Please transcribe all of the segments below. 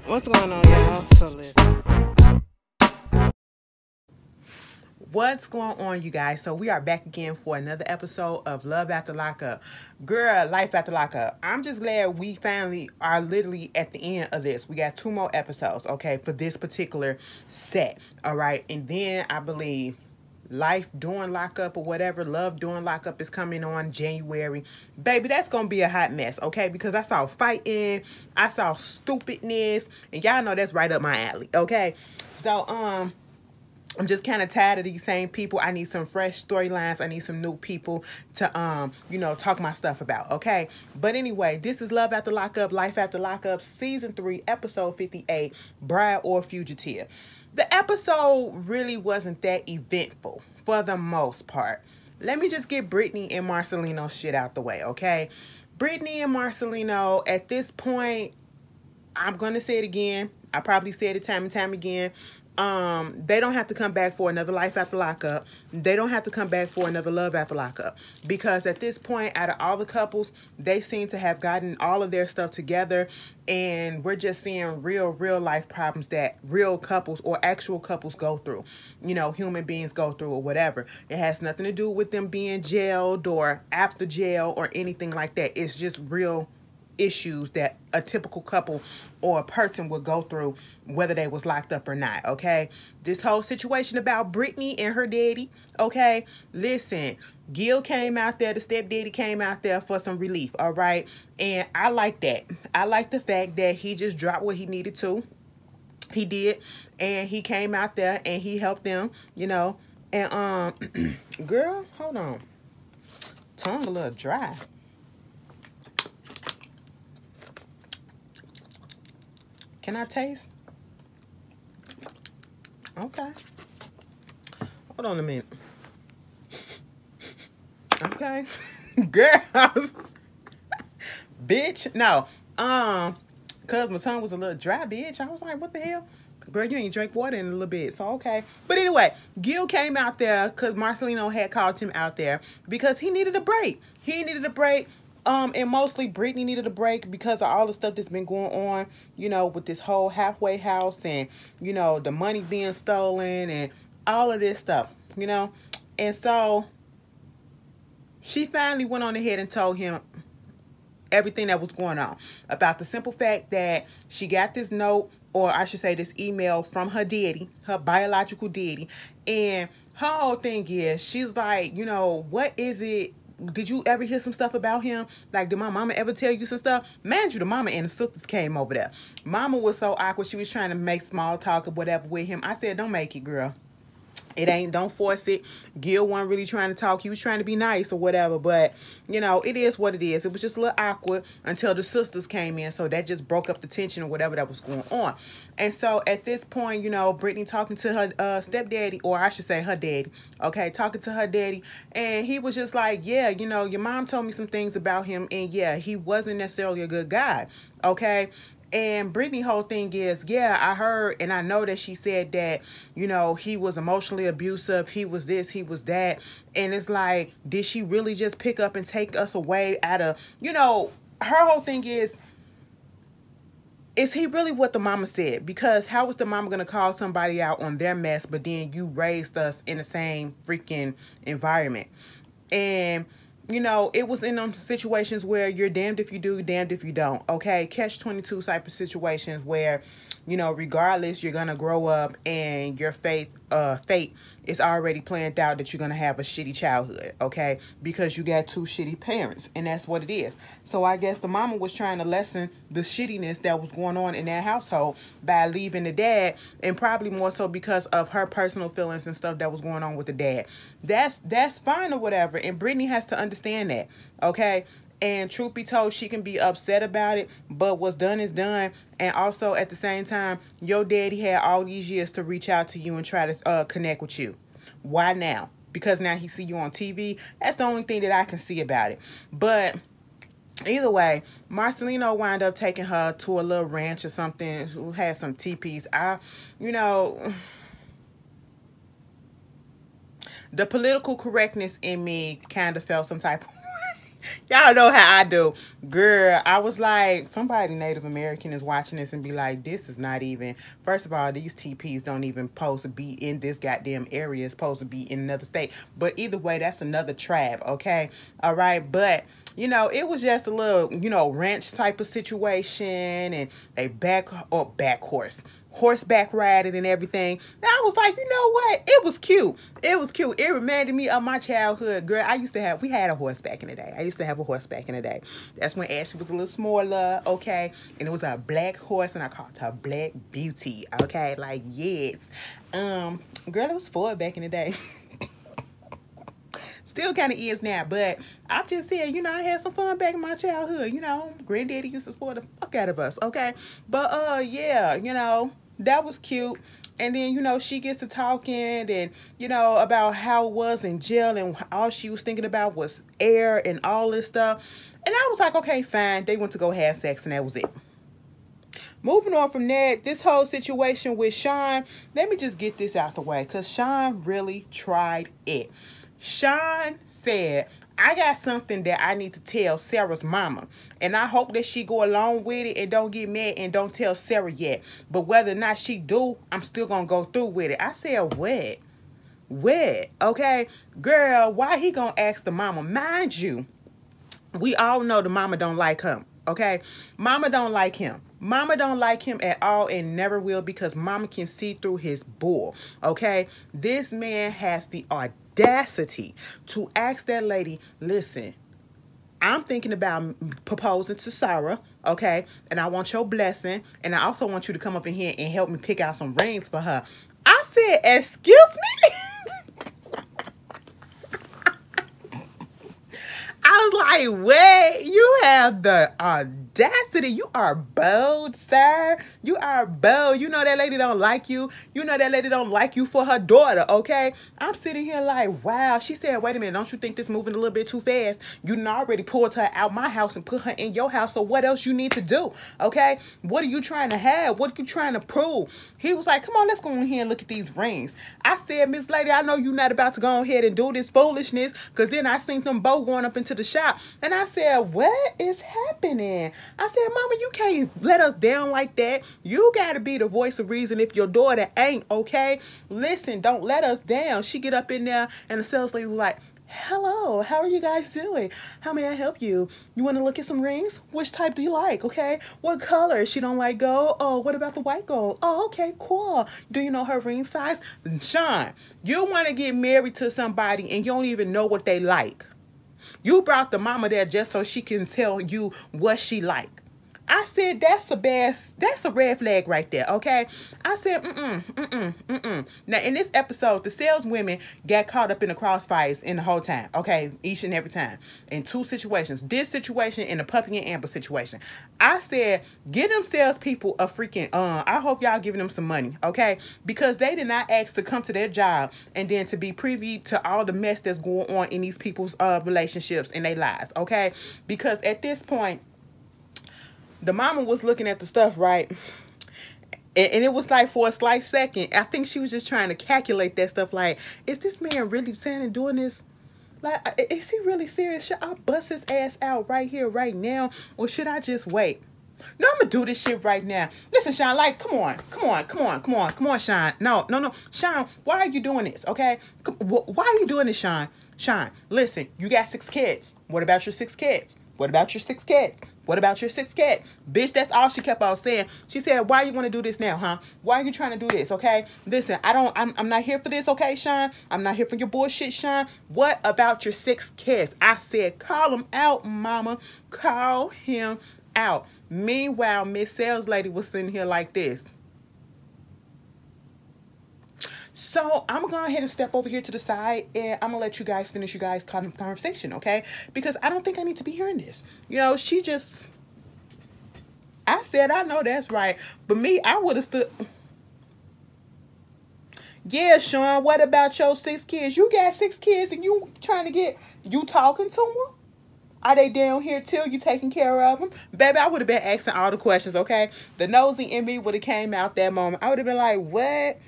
What's going on, y'all? So listen. What's going on, you guys? So we are back again for another episode of Love After Lockup. Girl, Life After Lockup. I'm just glad we finally are literally at the end of this. We got 2 more episodes, okay, for this particular set. All right. And then I believe Life During Lockup or whatever, Love During Lockup is coming on January. Baby, that's going to be a hot mess, okay? Because I saw fighting, I saw stupidness, and y'all know that's right up my alley, okay? So, I'm just kind of tired of these same people. I need some fresh storylines. I need some new people to, talk my stuff about, okay? But anyway, this is Love After Lockup, Life After Lockup, Season 3, Episode 58, Bride or Fugitive. The episode really wasn't that eventful for the most part. Let me just get Brittany and Marcelino shit out the way, okay? Brittany and Marcelino, at this point, I'm going to say it again. I probably said it time and time again. They don't have to come back for another Life After Lockup. They don't have to come back for another Love After Lockup. Because at this point, out of all the couples, they seem to have gotten all of their stuff together. And we're just seeing real life problems that real couples or actual couples go through. You know, human beings go through or whatever. It has nothing to do with them being jailed or after jail or anything like that. It's just real issues that a typical couple or a person would go through, whether they was locked up or not, okay? This whole situation about Brittany and her daddy, okay? Listen, Gil came out there, the stepdaddy came out there for some relief, all right? And I like that. I like the fact that he just dropped what he needed to. He did, and he came out there and he helped them, you know? And, girl, hold on. Tongue a little dry. Can I taste? Okay. Hold on a minute. Okay. Girls. Bitch. No. Cause my tongue was a little dry, bitch. I was like, what the hell? Girl, you ain't drank water in a little bit, so okay. But anyway, Gil came out there because Marcelino had called him out there because he needed a break. He needed a break. And mostly Brittany needed a break because of all the stuff that's been going on, you know, with this whole halfway house and, you know, the money being stolen and all of this stuff, you know. And so she finally went on ahead and told him everything that was going on about the simple fact that she got this note, or I should say this email from her daddy, her biological daddy. And her whole thing is, she's like, you know, what is it? Did you ever hear some stuff about him? Like, did my mama ever tell you some stuff? Mind you, the mama and the sisters came over there. Mama was so awkward. She was trying to make small talk or whatever with him. I said, don't make it, girl. It ain't, don't force it. Gil wasn't really trying to talk. He was trying to be nice or whatever. But, you know, it is what it is. It was just a little awkward until the sisters came in. So that just broke up the tension or whatever that was going on. And so at this point, you know, Brittany talking to her stepdaddy, or I should say her daddy. Okay, talking to her daddy. And he was just like, yeah, you know, your mom told me some things about him. And yeah, he wasn't necessarily a good guy. Okay. And Brittany's whole thing is, yeah, I heard and I know that she said that, you know, he was emotionally abusive. He was this, he was that. And it's like, did she really just pick up and take us away out of, you know, her whole thing is he really what the mama said? Because how was the mama going to call somebody out on their mess, but then you raised us in the same freaking environment? And you know, it was in them situations where you're damned if you do, damned if you don't. Okay, catch-22 type of situations where, you know, regardless, you're gonna grow up and your fate is already planned out that you're gonna have a shitty childhood. Okay, because you got 2 shitty parents, and that's what it is. So I guess the mama was trying to lessen the shittiness that was going on in that household by leaving the dad, and probably more so because of her personal feelings and stuff that was going on with the dad. That's fine or whatever, and Brittany has to understand that. Okay. And truth be told, she can be upset about it, but what's done is done. And also at the same time, your daddy had all these years to reach out to you and try to connect with you. Why now? Because now he see you on TV. That's the only thing that I can see about it. But either way, Marcelino wound up taking her to a little ranch or something who had some teepees. You know, the political correctness in me kind of felt some type of Y'all know how I do. Girl, I was like, somebody Native American is watching this and be like, this is not even, first of all, these TPs don't even supposed to be in this goddamn area. It's supposed to be in another state. But either way, that's another tribe, okay? All right, but you know, it was just a little, you know, ranch type of situation, and they horseback riding and everything. And I was like, you know what? It was cute. It was cute. It reminded me of my childhood. Girl, we had a horse back in the day. I used to have a horse back in the day. That's when Ashley was a little smaller, okay? And it was a black horse, and I called her Black Beauty, okay? Like, yes. Girl, it was Ford back in the day. Still kind of is now, but I just said, you know, I had some fun back in my childhood. You know, granddaddy used to spoil the fuck out of us, okay? But, yeah, you know, that was cute. And then, you know, she gets to talking and, you know, about how it was in jail, and all she was thinking about was air and all this stuff. And I was like, okay, fine. They went to go have sex, and that was it. Moving on from that, this whole situation with Sean, let me just get this out the way, because Sean really tried it. Sean said, I got something that I need to tell Sarah's mama, and I hope that she go along with it and don't get mad and don't tell Sarah yet. But whether or not she do, I'm still gonna go through with it. I said, what? Okay, girl, why he gonna ask the mama? Mind you, we all know the mama don't like him, okay? Mama don't like him. Mama don't like him at all and never will, because mama can see through his bull, okay? This man has the audacity to ask that lady, listen, I'm thinking about proposing to Sarah, okay? And I want your blessing, and I also want you to come up in here and help me pick out some rings for her. I said, excuse me? I was like, wait, you have the audacity. You are bold, sir. You are bold. You know that lady don't like you. You know that lady don't like you for her daughter, okay? I'm sitting here like, wow. She said, wait a minute, don't you think this moving a little bit too fast? You done already pulled her out my house and put her in your house, so what else you need to do, okay? What are you trying to have? What are you trying to prove? He was like, come on, let's go in here and look at these rings. I said, Miss Lady, I know you're not about to go ahead and do this foolishness, because then I seen them both going up into the shop, and I said, what is happening? I said, mama, you can't let us down like that. You got to be the voice of reason if your daughter ain't, okay? Listen, don't let us down. She get up in there, and the sales lady was like, hello, how are you guys doing? How may I help you? You want to look at some rings? Which type do you like, okay? What color? She don't like gold? Oh, what about the white gold? Oh, okay, cool. Do you know her ring size? Sean, you want to get married to somebody and you don't even know what they like. You brought the mama there just so she can tell you what she like. I said, that's a red flag right there, okay? I said, Now, in this episode, the saleswomen got caught up in the crossfires in the whole time, okay? Each and every time. In two situations. This situation and the Puppy and Amber situation. I said, give them salespeople a freaking, I hope y'all giving them some money, okay? Because they did not ask to come to their job and then to be privy to all the mess that's going on in these people's relationships and their lives, okay? Because at this point, the mama was looking at the stuff, right? And it was like for a slight second, I think she was just trying to calculate that stuff. Like, is this man really saying and doing this? Like, is he really serious? Should I bust his ass out right here, right now? Or should I just wait? No, I'm going to do this shit right now. Listen, Sean, like, come on, Sean. No. Sean, why are you doing this, okay? Why are you doing this, Sean? Sean, listen, you got 6 kids. What about your 6 kids? What about your 6 kids? What about your 6 kids? Bitch, that's all she kept on saying. She said, why you want to do this now, huh? Why are you trying to do this, okay? Listen, I'm not here for this, okay, Sean? I'm not here for your bullshit, Sean. What about your 6 kids? I said, call him out, mama. Call him out. Meanwhile, Miss Sales Lady was sitting here like this. So I'm going to go ahead and step over here to the side, and I'm going to let you guys finish your guys' conversation, okay? Because I don't think I need to be hearing this. You know, she just... I said, I know that's right. But me, I would have stood... Yeah, Sean, what about your 6 kids? You got 6 kids, and you trying to get... You talking to them? Are they down here too? You taking care of them? Baby, I would have been asking all the questions, okay? The nosy in me would have came out that moment. I would have been like, what?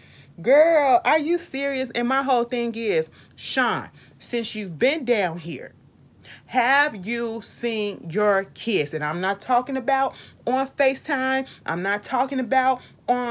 Girl, are you serious? And my whole thing is, Sean, since you've been down here, Have you seen your kids? And I'm not talking about on FaceTime. I'm not talking about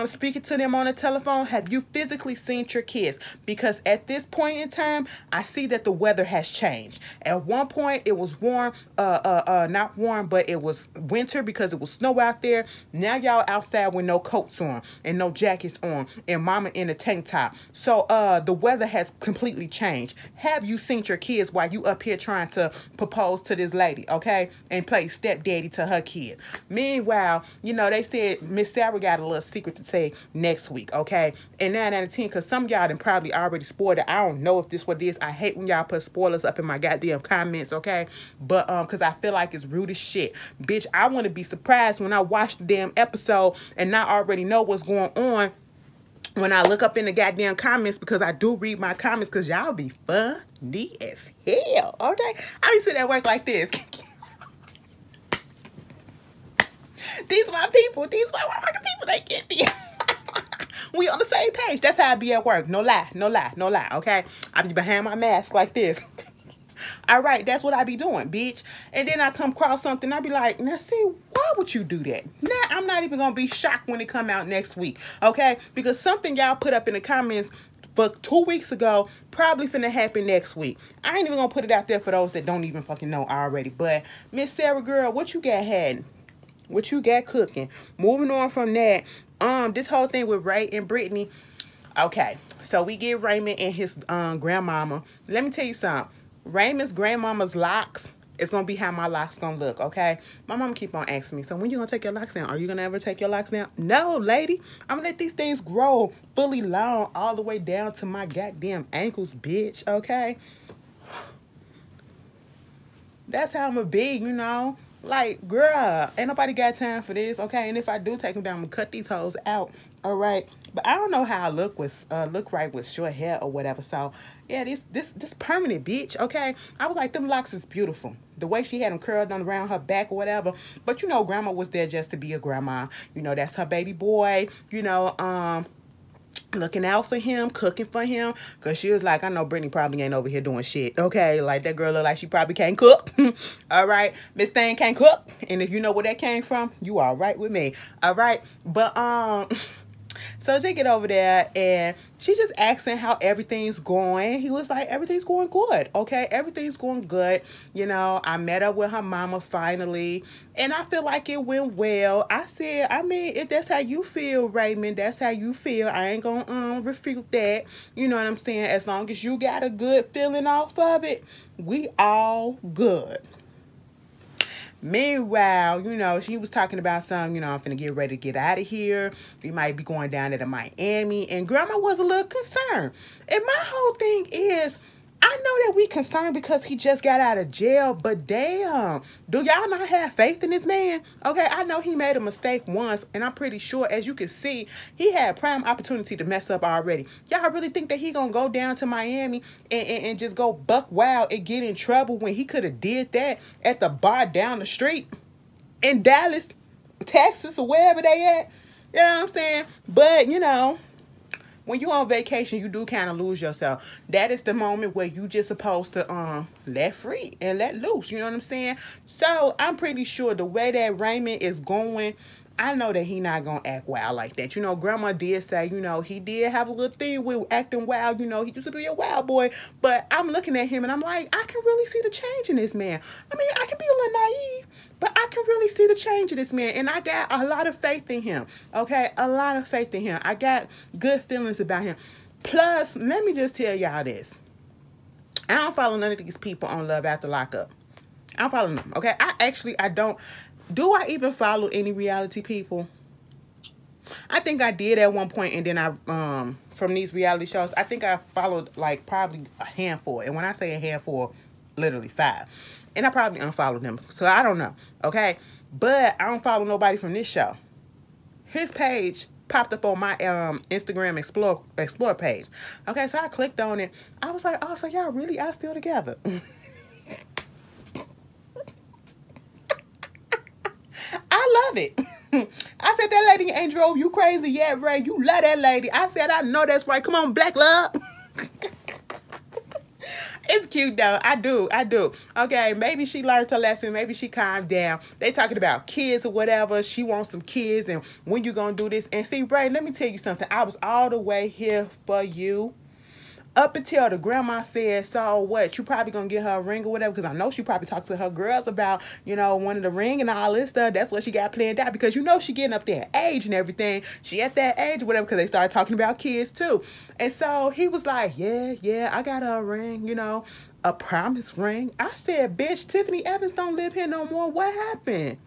speaking to them on the telephone. Have you physically seen your kids? Because at this point in time, I see that the weather has changed. At one point, it was warm, not warm, but it was winter because it was snow out there. Now y'all outside with no coats on and no jackets on, and mama in a tank top. So the weather has completely changed. Have you seen your kids while you up here trying to propose to this lady, okay, and play stepdaddy to her kid? Meanwhile, you know, they said Miss Sarah got a little secret to say next week, okay? And 9 out of 10, because some of y'all done probably already spoiled it. I don't know if this what it is. I hate when y'all put spoilers up in my goddamn comments, okay? But because I feel like it's rude as shit. Bitch, I want to be surprised when I watch the damn episode and not already know what's going on when I look up in the goddamn comments, because I do read my comments, because y'all be funny as hell, okay? I be sitting at work like this. These are my people. These are my working people. They get me. We on the same page. That's how I be at work. No lie. No lie. No lie. Okay? I be behind my mask like this. All right. That's what I be doing, bitch. And then I come across something. I be like, now see, why would you do that? Now, I'm not even going to be shocked when it come out next week. Okay? Because something y'all put up in the comments for 2 weeks ago probably finna happen next week. I ain't even going to put it out there for those that don't even fucking know already. But, Miss Sarah, girl, what you got had? What you got cooking? Moving on from that, this whole thing with Ray and Brittany. Okay, so we get Raymond and his grandmama. Let me tell you something. Raymond's grandmama's locks is gonna be how my locks gonna look. Okay, my mama keep on asking me, so when you gonna take your locks down? Are you gonna ever take your locks down? No, lady. I'm gonna let these things grow fully long all the way down to my goddamn ankles, bitch. Okay, that's how I'm gonna be, you know. Like, girl, ain't nobody got time for this, okay? And if I do take them down, I'm gonna cut these hoes out, all right? But I don't know how I look right with short hair or whatever. So yeah, this permanent, bitch, okay? I was like, them locks is beautiful. The way she had them curled on around her back or whatever. But you know, grandma was there just to be a grandma. You know, that's her baby boy. You know, looking out for him, cooking for him, because she was like, I know Brittany probably ain't over here doing shit, okay? Like, that girl look like she probably can't cook. All right, Miss Thing can't cook, and if you know where that came from, you all right with me, all right? But so they get over there, and she's just asking how everything's going. He was like, everything's going good, okay? Everything's going good. You know, I met up with her mama finally, and I feel like it went well. I said, I mean, if that's how you feel, Raymond, that's how you feel. I ain't gonna refute that. You know what I'm saying? As long as you got a good feeling off of it, we all good. Meanwhile, you know, she was talking about some, you know, I'm finna get ready to get out of here. We might be going down to Miami. And grandma was a little concerned. And my whole thing is, I know that we concerned because he just got out of jail, but damn, do y'all not have faith in this man? Okay, I know he made a mistake once, and I'm pretty sure, as you can see, he had prime opportunity to mess up already. Y'all really think that he gonna go down to Miami and just go buck wild and get in trouble when he could have did that at the bar down the street in Dallas, Texas, or wherever they at? You know what I'm saying? But, you know, when you're on vacation, you do kind of lose yourself. That is the moment where you just supposed to let free and let loose. You know what I'm saying? So I'm pretty sure the way that Raymond is going, I know that he not going to act wild like that. You know, grandma did say, you know, he did have a little thing with acting wild. You know, he used to be a wild boy. But I'm looking at him and I'm like, I can really see the change in this man. I mean, I can be a little naive, but I can really see the change in this man. And I got a lot of faith in him. Okay? A lot of faith in him. I got good feelings about him. Plus, let me just tell y'all this. I don't follow none of these people on Love After Lockup. I don't follow them. Okay? I don't. Do I even follow any reality people? I think I did at one point, and then I, from these reality shows, I think I followed, like, probably a handful. And when I say a handful, literally 5. And I probably unfollowed them. So I don't know, okay? But I don't follow nobody from this show. His page popped up on my Instagram Explore page. Okay, so I clicked on it. I was like, oh, so y'all really are still together? I love it. I said, that lady ain't drove you crazy yet, Ray. You love that lady. I said, I know that's right. Come on, black love. It's cute though. I do. Okay, maybe she learned her lesson. Maybe she calmed down. They talking about kids or whatever. She wants some kids, and when you gonna do this? And see, Bray, let me tell you something. I was all the way here for you. Up until the grandma said, so what, you probably gonna get her a ring or whatever, because I know she probably talked to her girls about, you know, wanting the ring and all this stuff. That's what she got planned out, because you know she getting up there in age and everything. She at that age or whatever, because they started talking about kids too. And so he was like, yeah, I got her a ring, you know, a promise ring. I said, bitch, Tiffany Evans don't live here no more. What happened?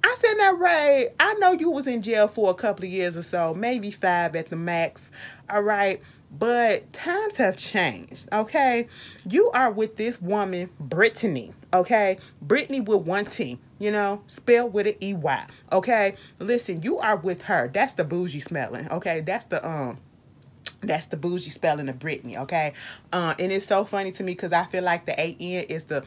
I said, now, Ray, I know you was in jail for a couple of years or so, maybe 5 at the max, all right? But times have changed, okay? You are with this woman, Brittany, okay? Brittany with 1 T, you know, spelled with an E-Y, okay? Listen, you are with her. That's the bougie smelling, okay? That's the bougie spelling of Brittany, okay? And it's so funny to me because I feel like the A-N is the...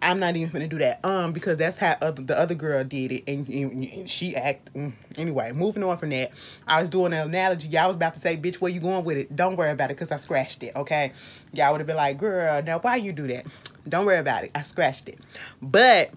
I'm not even gonna do that, because that's how the other girl did it, and she anyway, moving on from that, I was doing an analogy. Y'all was about to say, bitch, where you going with it? Don't worry about it, because I scratched it, okay? Y'all would have been like, girl, now why you do that? Don't worry about it. I scratched it. But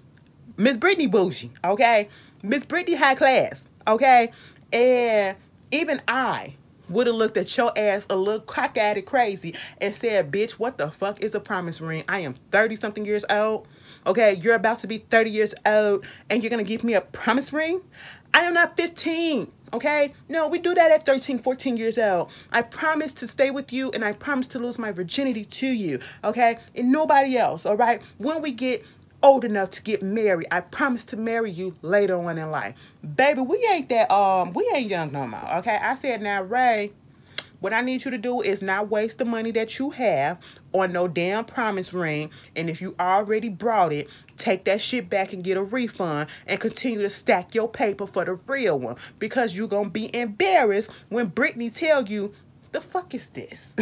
Miss Brittany bougie, okay? Miss Brittany high class, okay? And even I would have looked at your ass a little cock-eyed crazy and said, bitch, what the fuck is a promise ring? I am 30-something years old. Okay, you're about to be 30 years old, and you're going to give me a promise ring? I am not 15, okay? No, we do that at 13, 14 years old. I promise to stay with you, and I promise to lose my virginity to you, okay? And nobody else, all right? When we get old enough to get married, I promise to marry you later on in life. Baby, we ain't young no more, okay? I said, now, Ray, what I need you to do is not waste the money that you have on no damn promise ring. And if you already brought it, take that shit back and get a refund and continue to stack your paper for the real one, because you're going to be embarrassed when Brittany tell you, the fuck is this?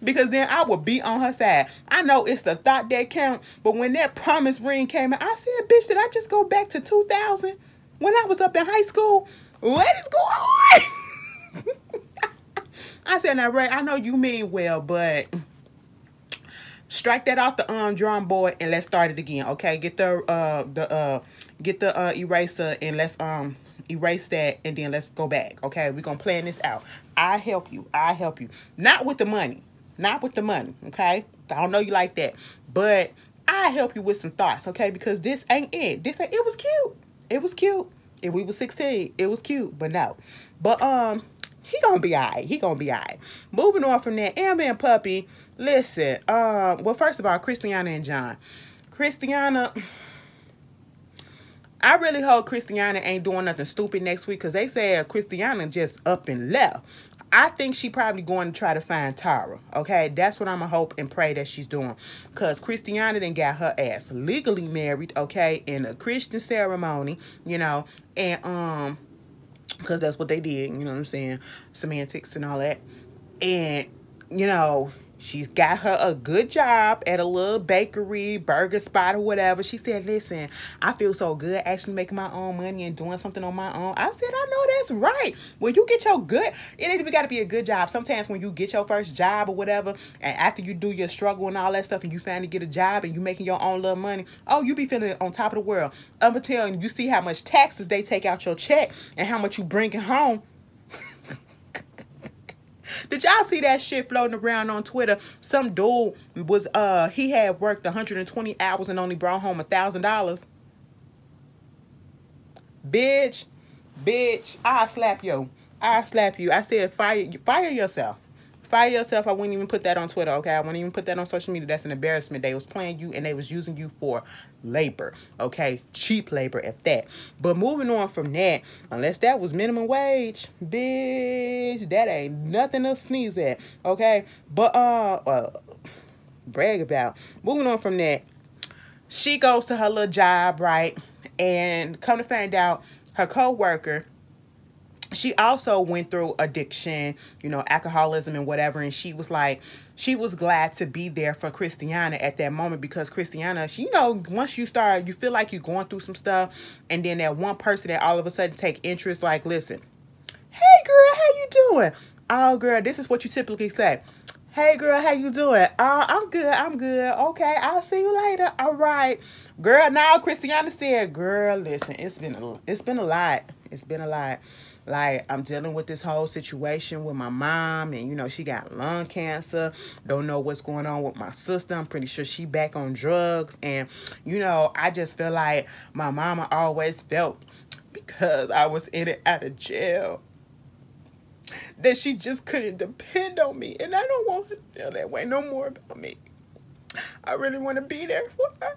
Because then I would be on her side. I know it's the thought that count, but when that promise ring came out, I said, bitch, did I just go back to 2000 when I was up in high school? What is going on? I said, now, Ray, I know you mean well, but strike that off the drawing board and let's start it again, okay? Get the eraser and let's erase that, and then let's go back, okay? We're gonna plan this out. I help you. Not with the money. Not with the money, okay? I don't know you like that. But I help you with some thoughts, okay? Because this ain't it. It was cute. It was cute. If we were 16, it was cute, but no. But he gonna be alright. Moving on from that, Amber and Puppy, listen, well, first of all, Christiana and John. Christiana, I really hope Christiana ain't doing nothing stupid next week, because they said Christiana just up and left. I think she probably going to try to find Tara, okay? That's what I'm going to hope and pray that she's doing. Because Christiana done got her ass legally married, okay, in a Christian ceremony, you know, and, because that's what they did, you know what I'm saying? Semantics and all that. And, you know, she's got her a good job at a little bakery, burger spot or whatever. She said, listen, I feel so good actually making my own money and doing something on my own. I said, I know that's right. When you get your good, it ain't even got to be a good job. Sometimes when you get your first job or whatever, and after you do your struggle and all that stuff, and you finally get a job and you making your own little money, oh, you be feeling on top of the world. Up until you see how much taxes they take out your check and how much you bring it home. Did y'all see that shit floating around on Twitter? Some dude was, he had worked 120 hours and only brought home $1,000. Bitch, I'll slap you. I said, fire yourself. Fire yourself. I wouldn't even put that on Twitter, okay? I wouldn't even put that on social media. That's an embarrassment. They was playing you and they was using you for labor, okay? Cheap labor at that. But moving on from that, unless that was minimum wage, bitch, that ain't nothing to sneeze at, okay? But, brag about. Moving on from that, she goes to her little job, right? And come to find out, her co-worker, she also went through addiction, you know, alcoholism and whatever. And she was like, she was glad to be there for Christiana at that moment, because Christiana, she, you know, once you start, you feel like you're going through some stuff. And then that one person that all of a sudden take interest, like, listen, Hey girl, how you doing? Oh girl, this is what you typically say. Hey girl, how you doing? Oh, I'm good, I'm good. Okay, I'll see you later. All right. Girl, now Christiana said, girl, listen, it's been a lot. It's been a lot. Like, I'm dealing with this whole situation with my mom, and you know, she got lung cancer. Don't know what's going on with my sister. I'm pretty sure she back on drugs. And, you know, I just feel like my mama always felt, because I was in and out of jail, that she just couldn't depend on me. And I don't want her to feel that way no more about me. I really want to be there for her.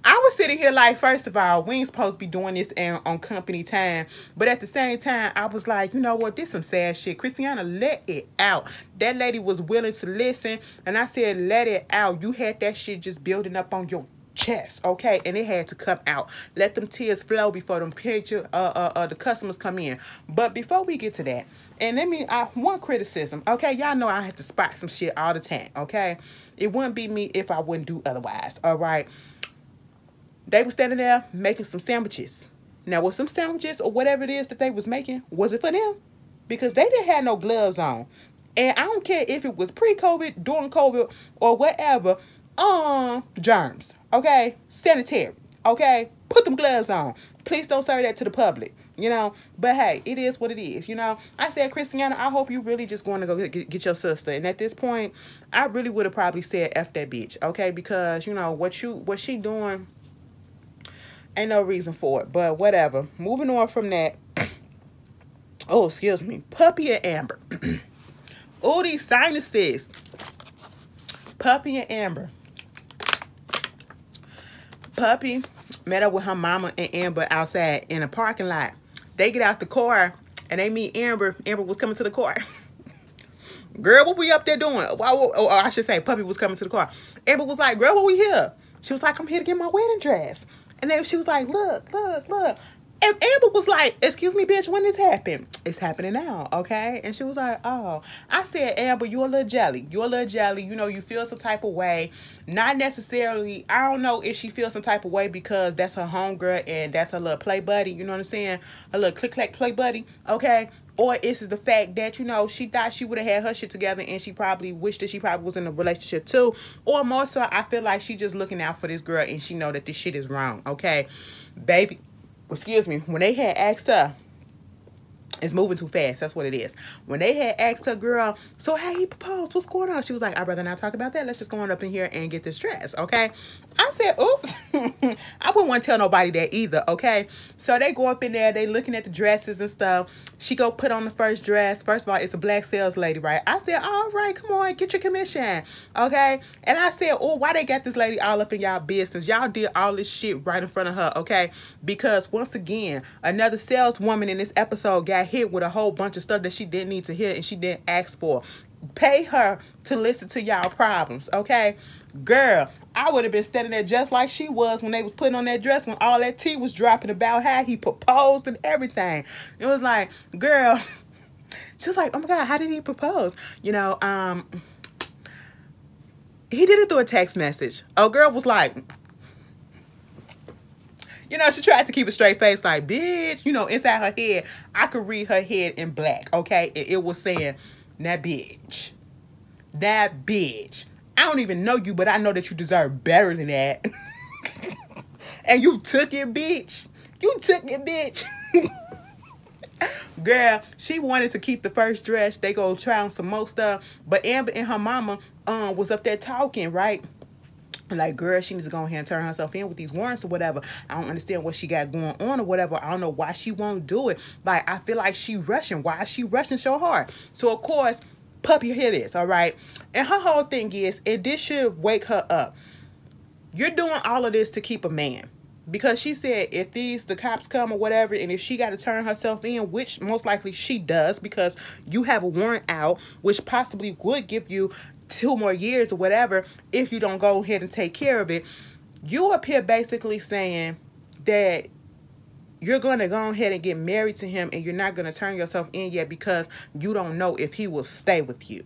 I was sitting here like, first of all, we ain't supposed to be doing this on company time. But at the same time, I was like, you know what? This some sad shit. Christiana, let it out. That lady was willing to listen. And I said, let it out. You had that shit just building up on your chest, okay? And it had to come out. Let them tears flow before them picture the customers come in. But before we get to that, and let me one criticism, okay? Y'all know I have to spot some shit all the time, okay? It wouldn't be me if I wouldn't do otherwise, all right? They were standing there making some sandwiches. Now, was some sandwiches or whatever it is that they was making, was it for them? Because they didn't have no gloves on. And I don't care if it was pre-COVID, during COVID, or whatever. Germs, okay? Sanitary, okay? Put them gloves on. Please don't serve that to the public, you know? But hey, it is what it is, you know? I said, Christiana, I hope you really just going to go get your sister. And at this point, I really would have probably said F that bitch, okay? Because, you know, what she doing, ain't no reason for it. But whatever. Moving on from that. Oh, excuse me. Puppy and Amber. Oh, these sinuses. Puppy and Amber. Puppy met up with her mama and Amber outside in a parking lot. They get out the car and they meet Amber. Amber was coming to the car. Girl, what we up there doing? Oh, I should say Puppy was coming to the car. Amber was like, girl, what we here? She was like, I'm here to get my wedding dress. And then she was like, look, look, look. And Amber was like, excuse me, bitch, when this happened? It's happening now, okay? And she was like, oh. I said, Amber, you're a little jelly. You're a little jelly. You know, you feel some type of way. Not necessarily, I don't know if she feels some type of way because that's her homegirl and that's her little play buddy. You know what I'm saying? Her little click-clack play buddy, okay? Or it's the fact that, you know, she thought she would have had her shit together and she probably wished that she probably was in a relationship too. Or more so, I feel like she just looking out for this girl and she know that this shit is wrong, okay? Baby, excuse me, when they had asked her, it's moving too fast. That's what it is. When they had asked her, girl, so how he proposed? What's going on? She was like, I'd rather not talk about that. Let's just go on up in here and get this dress, okay? I said, oops. I wouldn't want to tell nobody that either, okay? So they go up in there. They looking at the dresses and stuff. She go put on the first dress. First of all, it's a black sales lady, right? I said, all right, come on, get your commission, okay? And I said, oh, why they got this lady all up in y'all business? Y'all did all this shit right in front of her, okay? Because once again, another saleswoman in this episode got hit with a whole bunch of stuff that she didn't need to hear and she didn't ask for. Pay her to listen to y'all problems, okay? Girl, I would have been standing there just like she was when they was putting on that dress, when all that tea was dropping about how he proposed and everything. It was like, girl, she was like, oh my God, how did he propose? You know, he did it through a text message. Oh, girl was like, you know, she tried to keep a straight face like, bitch, you know, inside her head, I could read her head in black, okay? It was saying, that bitch. That bitch. I don't even know you, but I know that you deserve better than that. And you took it, bitch. You took it, bitch. Girl, she wanted to keep the first dress. They go try on some more stuff. But Amber and her mama was up there talking, right? Like, girl, she needs to go ahead and turn herself in with these warrants or whatever. I don't understand what she got going on or whatever. I don't know why she won't do it. Like, I feel like she rushing. Why is she rushing so hard? So, of course, Puppy hear this, all right? And her whole thing is, and this should wake her up. You're doing all of this to keep a man. Because she said if the cops come or whatever, and if she got to turn herself in, which most likely she does because you have a warrant out, which possibly would give you 2 more years or whatever if you don't go ahead and take care of it. You up here basically saying that you're going to go ahead and get married to him and you're not going to turn yourself in yet because you don't know if he will stay with you.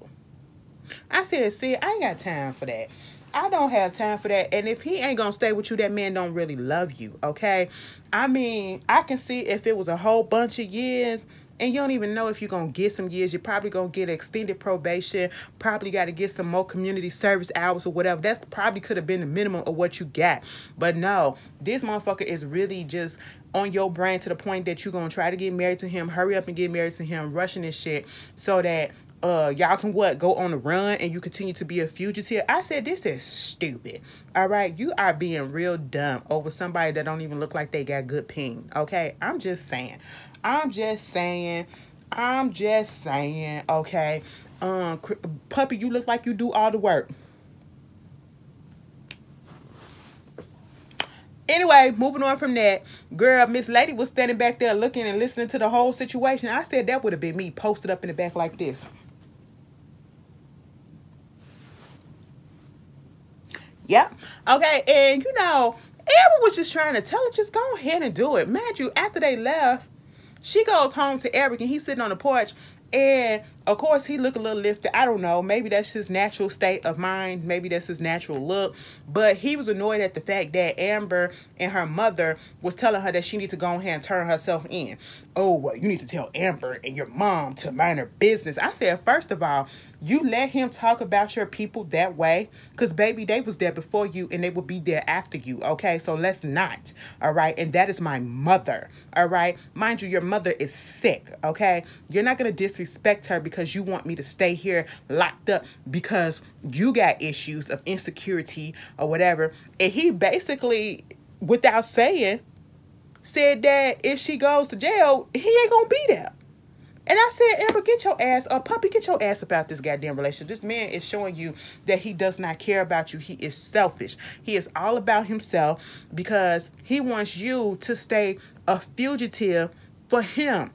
I said, see, I ain't got time for that. I don't have time for that. And if he ain't going to stay with you, that man don't really love you, okay? I mean, I can see if it was a whole bunch of years and you don't even know if you're going to get some years. You're probably going to get extended probation, probably got to get some more community service hours or whatever. That's probably could have been the minimum of what you got. But no, this motherfucker is really just on your brain to the point that you're going to try to get married to him, hurry up and get married to him, rushing this shit so that y'all can go on the run and you continue to be a fugitive. I said, this is stupid. All right, you are being real dumb over somebody that don't even look like they got good ping. Okay, I'm just saying. Okay, puppy, you look like you do all the work. Anyway, moving on from that, girl, Miss Lady was standing back there looking and listening to the whole situation. I said that would have been me posted up in the back like this. Yep. Okay, and you know, Amber was just trying to tell her, just go ahead and do it. Mind you, after they left, she goes home to Eric and he's sitting on the porch. And of course, he looked a little lifted. I don't know. Maybe that's his natural state of mind. Maybe that's his natural look. But he was annoyed at the fact that Amber and her mother was telling her that she needs to go ahead and turn herself in. Oh, well, you need to tell Amber and your mom to mind her business. I said, first of all, you let him talk about your people that way. Because, baby, they was there before you and they will be there after you. Okay, so let's not. All right, and that is my mother. All right, mind you, your mother is sick. Okay, you're not going to disrespect her because you want me to stay here locked up because you got issues of insecurity or whatever. And he basically, without saying, said that if she goes to jail, he ain't gonna be there. And I said, Amber, get your ass up, puppy, get your ass about this goddamn relationship. This man is showing you that he does not care about you. He is selfish. He is all about himself because he wants you to stay a fugitive for him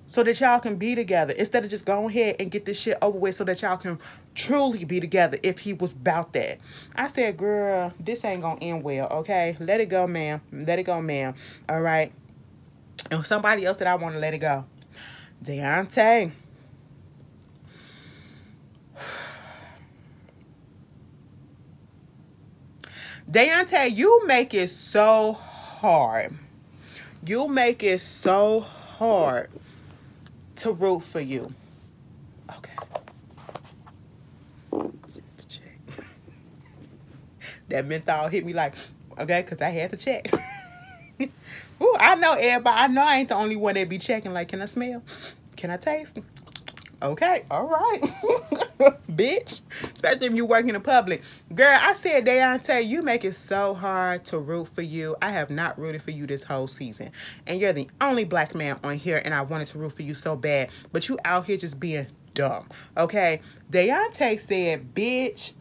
so that y'all can be together instead of just going ahead and get this shit over with so that y'all can truly be together if he was about that. I said, girl, this ain't gonna end well, okay? Let it go, ma'am. Let it go, ma'am. All right? And somebody else that I want to let it go. Deontay. Deontay, you make it so hard. You make it so hard to root for you. Okay. That menthol hit me like, okay, because I had to check. Ooh, I know everybody. I know I ain't the only one that be checking. Like, can I smell? Can I taste? Okay, all right. Bitch. Especially if you work in the public. Girl, I said, Deontay, you make it so hard to root for you. I have not rooted for you this whole season. And you're the only black man on here, and I wanted to root for you so bad. But you out here just being dumb. Okay? Deontay said, bitch,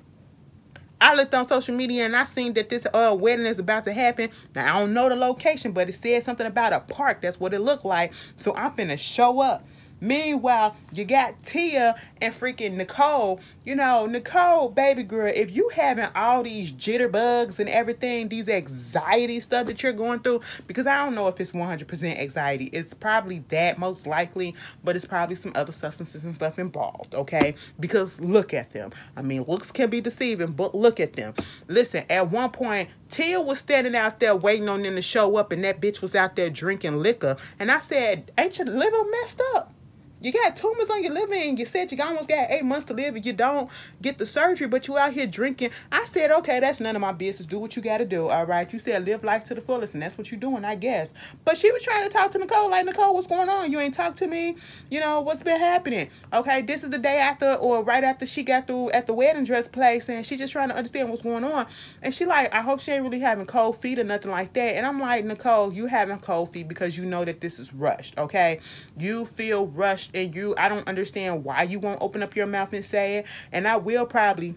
I looked on social media and I seen that this wedding is about to happen. Now, I don't know the location, but it said something about a park. That's what it looked like. So I'm finna show up. Meanwhile, you got Tia and freaking Nicole. You know, Nicole, baby girl, if you having all these jitterbugs and everything, these anxiety stuff that you're going through, because I don't know if it's 100% anxiety. It's probably that, most likely, but it's probably some other substances and stuff involved, okay? Because look at them. I mean, looks can be deceiving, but look at them. Listen, at one point, Tia was standing out there waiting on them to show up, and that bitch was out there drinking liquor. And I said, ain't your liver messed up? You got tumors on your liver and you said you almost got 8 months to live and you don't get the surgery, but you out here drinking. I said, okay, that's none of my business. Do what you got to do, all right? You said live life to the fullest, and that's what you're doing, I guess. But she was trying to talk to Nicole, like, Nicole, what's going on? You ain't talked to me. You know, what's been happening? Okay, this is the day after or right after she got through at the wedding dress place, and she just trying to understand what's going on. And she like, I hope she ain't really having cold feet or nothing like that. And I'm like, Nicole, you having cold feet because you know that this is rushed, okay? You feel rushed. And I don't understand why you won't open up your mouth and say it. And I will probably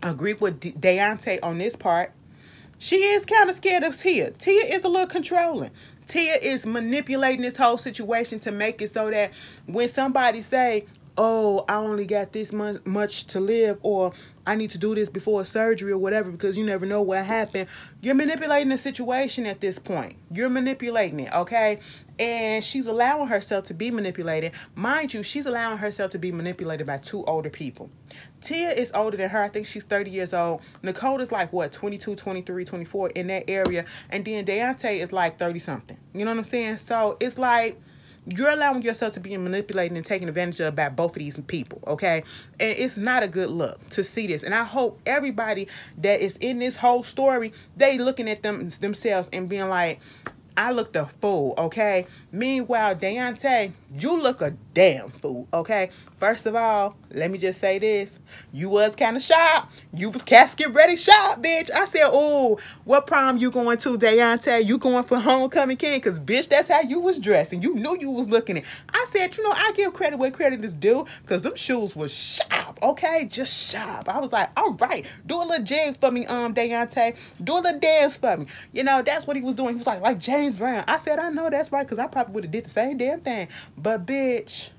agree with Deontay on this part. She is kind of scared of Tia. Tia is a little controlling. Tia is manipulating this whole situation to make it so that when somebody say, oh, I only got this much to live, or I need to do this before surgery or whatever because you never know what happened. You're manipulating the situation at this point. You're manipulating it, okay? And she's allowing herself to be manipulated. Mind you, she's allowing herself to be manipulated by 2 older people. Tia is older than her. I think she's 30 years old. Nicole is like, what, 22, 23, 24 in that area. And then Deontay is like 30-something. You know what I'm saying? So it's like, You're allowing yourself to be manipulated and taken advantage of by both of these people, okay? And it's not a good look to see this. And I hope everybody that is in this whole story, they looking at themselves and being like, I looked a fool, okay? Meanwhile, Deontay, you look a damn fool, okay? First of all, let me just say this. You was kind of sharp. You was casket ready sharp, bitch. I said, oh, what prom you going to, Deontay? You going for homecoming king? Because, bitch, that's how you was dressed. And you knew you was looking it. I said, you know, I give credit where credit is due. Because them shoes was sharp, okay? Just sharp. I was like, all right, do a little jig for me, Deontay. Do a little dance for me. You know, that's what he was doing. He was like James Brown. I said, I know that's right. Because I probably would have did the same damn thing. But, bitch,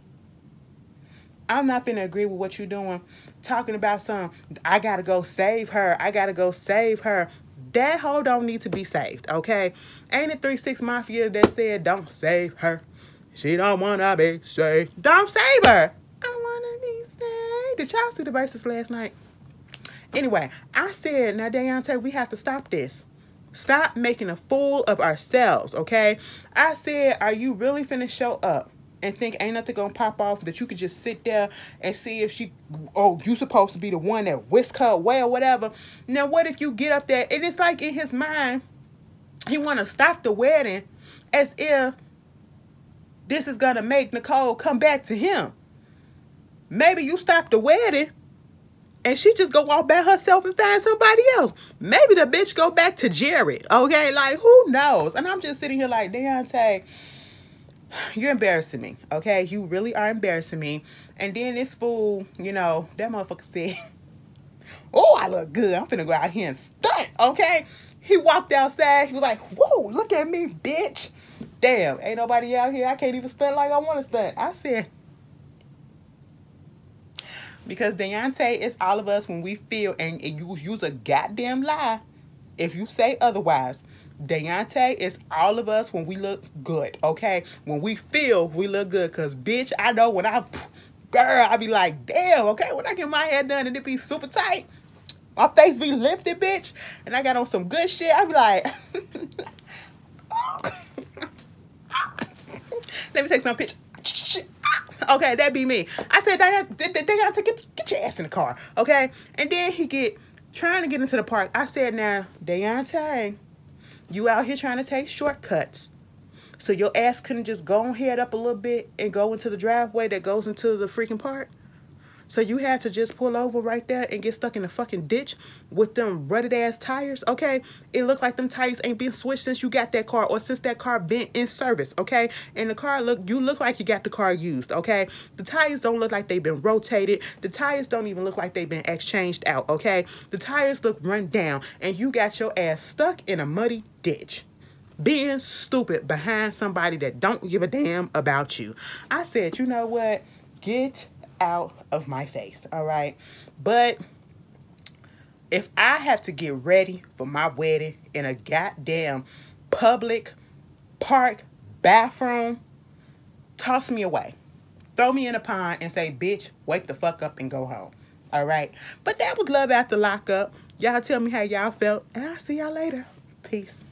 I'm not finna agree with what you're doing. Talking about I gotta go save her. I gotta go save her. That hoe don't need to be saved, okay? Ain't it 3 6 Mafia that said, don't save her. She don't wanna be saved. Don't save her. I wanna be saved. Did y'all see the verses last night? Anyway, I said, now, Deontay, we have to stop this. Stop making a fool of ourselves, okay? I said, are you really finna show up and think ain't nothing gonna pop off, that you could just sit there and see if she, oh, you supposed to be the one that whisk her away or whatever. Now, what if you get up there and it's like in his mind, he want to stop the wedding as if this is gonna make Nicole come back to him. Maybe you stop the wedding and she just go walk by herself and find somebody else. Maybe the bitch go back to Jared, okay? Like, who knows? And I'm just sitting here like, Deontay, you're embarrassing me, okay? You really are embarrassing me. And then this fool, you know, that motherfucker said, oh, I look good. I'm finna go out here and stunt, okay? He walked outside. He was like, whoa, look at me, bitch. Damn, ain't nobody out here. I can't even stunt like I want to stunt. I said, because Deontay is all of us when we feel, and you use a goddamn lie if you say otherwise. Deontay is all of us when we look good, okay? When we feel we look good. Because, bitch, I know when I be like, damn, okay? When I get my hair done and it be super tight, my face be lifted, bitch, and I got on some good shit, I be like, let me take some pictures. Okay, that be me. I said, Deontay, get your ass in the car, okay? And then he trying to get into the park. I said, now, Deontay, you out here trying to take shortcuts. So your ass couldn't just go ahead up a little bit and go into the driveway that goes into the freaking park. So you had to just pull over right there and get stuck in the fucking ditch with them rutted ass tires, okay? It looked like them tires ain't been switched since you got that car or since that car been in service, okay? And the car you look like you got the car used, okay? The tires don't look like they've been rotated. The tires don't even look like they've been exchanged out, okay? The tires look run down and you got your ass stuck in a muddy ditch, being stupid behind somebody that don't give a damn about you. I said, you know what? Get out of my face, all right? But if I have to get ready for my wedding in a goddamn public park bathroom, toss me away. Throw me in a pond and say, bitch, wake the fuck up and go home, all right? But that was Love After Lockup. Y'all tell me how y'all felt, and I'll see y'all later. Peace.